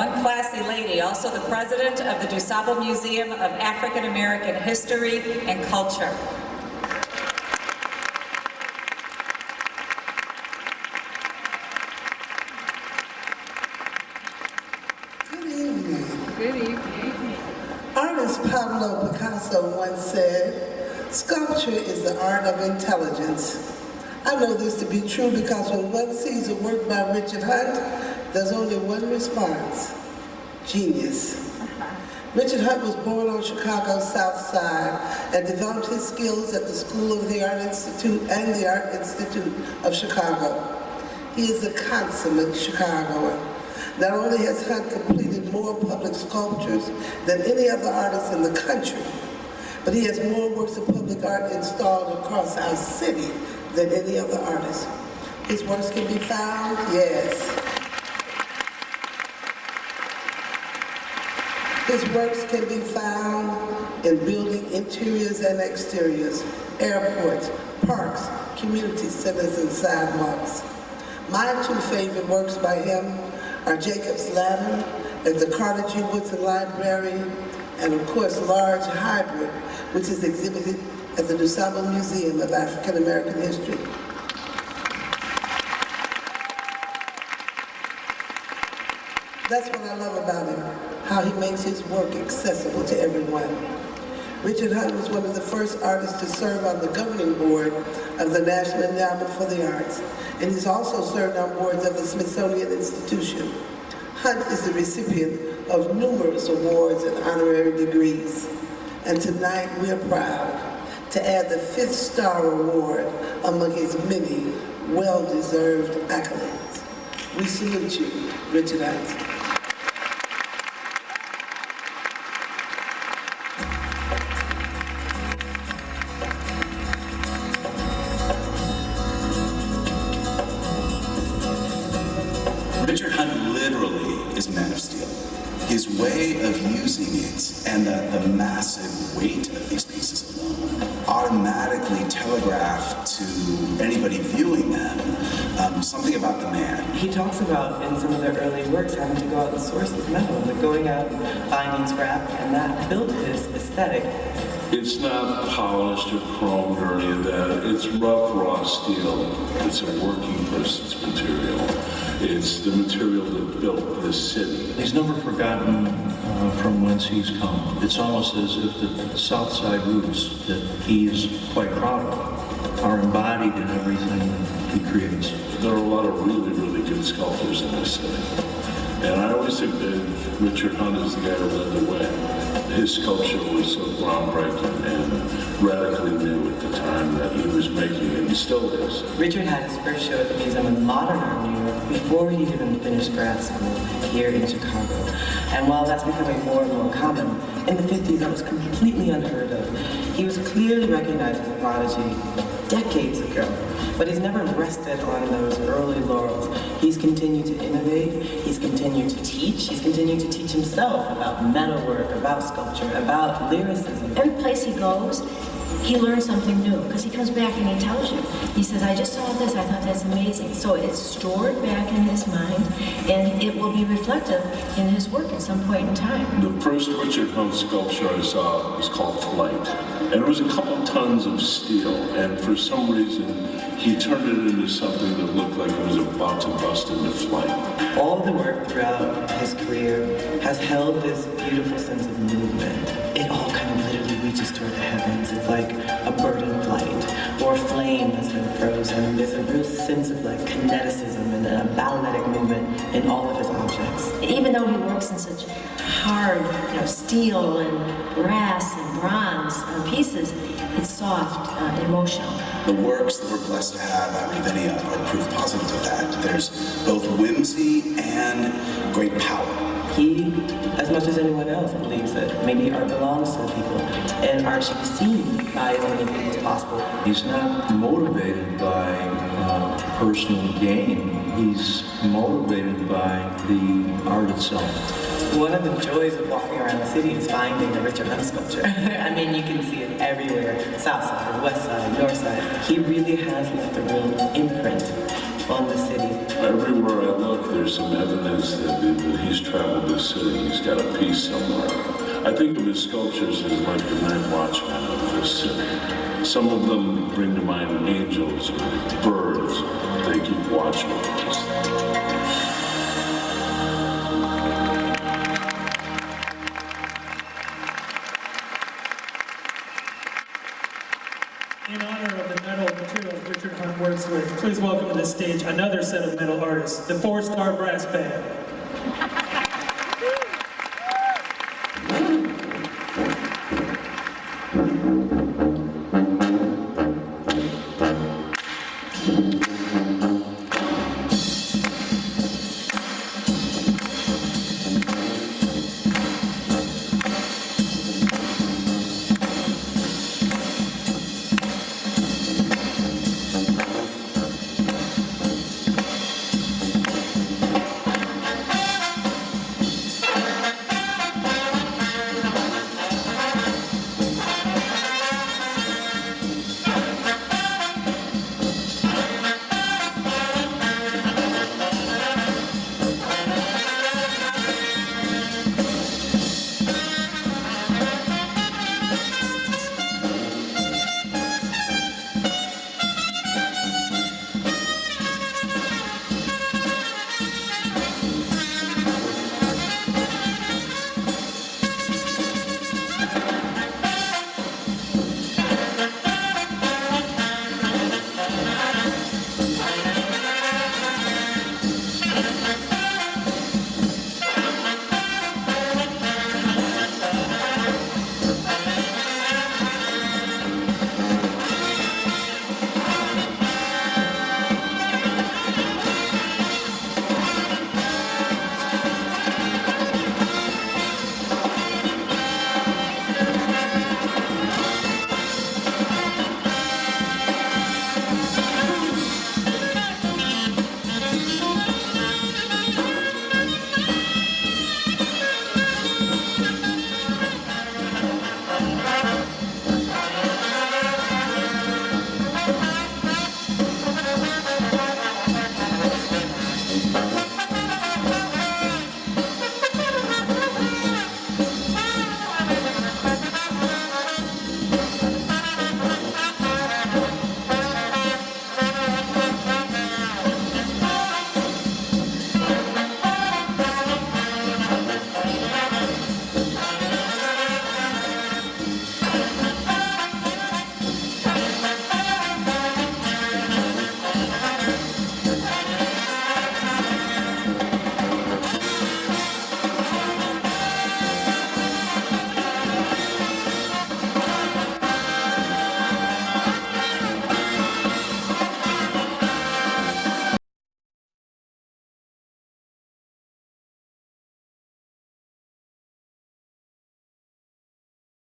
one classy lady, also the president of the DuSable Museum of African American History and Culture. Good evening. Artist Pablo Picasso once said, "Sculpture is the art of intelligence." I know this to be true because when one sees a work by Richard Hunt, there's only one response: genius. Richard Hunt was born on Chicago's South Side and developed his skills at the School of the Art Institute and the Art Institute of Chicago. He is a consummate Chicagoan. Not only has Hunt completed more public sculptures than any other artist in the country, but he has more works of public art installed across our city than any other artist. His works can be found, yes. His works can be found in building interiors and exteriors, airports, parks, community centers, and sidewalks. My two favorite works by him are Jacob's Ladder at the Carnegie Woodson Library, and of course, Large Hybrid, which is exhibited at the DuSable Museum of African American History. That's what I love about him, how he makes his work accessible to everyone. Richard Hunt was one of the first artists to serve on the governing board of the National Endowment for the Arts, and he's also served on boards of the Smithsonian Institution. Hunt is the recipient of numerous awards and honorary degrees, and tonight we're proud to add the 5th Star Award among his many well-deserved accolades. We salute you, Richard Hunt. Richard Hunt literally is a man of steel. His way of using it and the massive weight of these pieces alone automatically telegraph to anybody viewing them something about the man. He talks about in some of their early works having to go out and source his metal, like going out and finding scrap, and that built his aesthetic. It's not polished or chromed or any of that. It's rough, raw steel. It's a working person's material. It's the material that built this city. He's never forgotten from whence he's come. It's almost as if the South Side roots that he is quite proud of are embodied in everything that he creates. There are a lot of really, really good sculptors in this city. And I always think that Richard Hunt is the guy who led the way. His sculpture was so groundbreaking and radically new at the time that he was making it. He still is. Richard had his first show at the Museum of Modern Art in New York before he even finished grad school here in Chicago. And while that's becoming more and more common, in the 50s that was completely unheard of. He was clearly recognized as a prodigy decades ago, but he's never rested on those early laurels. He's continued to innovate, he's continued to teach himself about metalwork, about sculpture, about lyricism. Every place he goes, he learns something new, because he comes back and he tells you. He says, I just saw this, I thought that's amazing. So it's stored back in his mind, and it will be reflective in his work at some point in time. The first Richard Hunt sculpture I saw was called Flight. And it was a couple tons of steel, and for some reason, he turned it into something that looked like it was about to bust into flight. All of the work throughout his career has held this beautiful sense of movement. It all kind of literally reaches toward the heavens. It's like a bird in flight, or a flame that's been frozen. There's a real sense of like kineticism and a balletic movement in all of his objects. Even though he works in such hard, steel and brass and bronze pieces, it's soft, emotional. The works that we're blessed to have at Ravinia are proof positive of that. There's both whimsy and great power. He, as much as anyone else, believes that maybe art belongs to the people, and art should be seen by as many people as possible. He's not motivated by personal gain. He's motivated by the art itself. One of the joys of walking around the city is finding a Richard Hunt sculpture. I mean, you can see it everywhere, south side, west side, north side. He really has left a real imprint on the city. Everywhere I look, there's some evidence that he's traveled this city. He's got a piece somewhere. I think of his sculptures as like the night watchman of this city. Some of them bring to mind angels or birds. They keep watch over us. In honor of the metal materials Richard Hunt works with, please welcome to the stage another set of metal artists, the 4-Star Brass Band.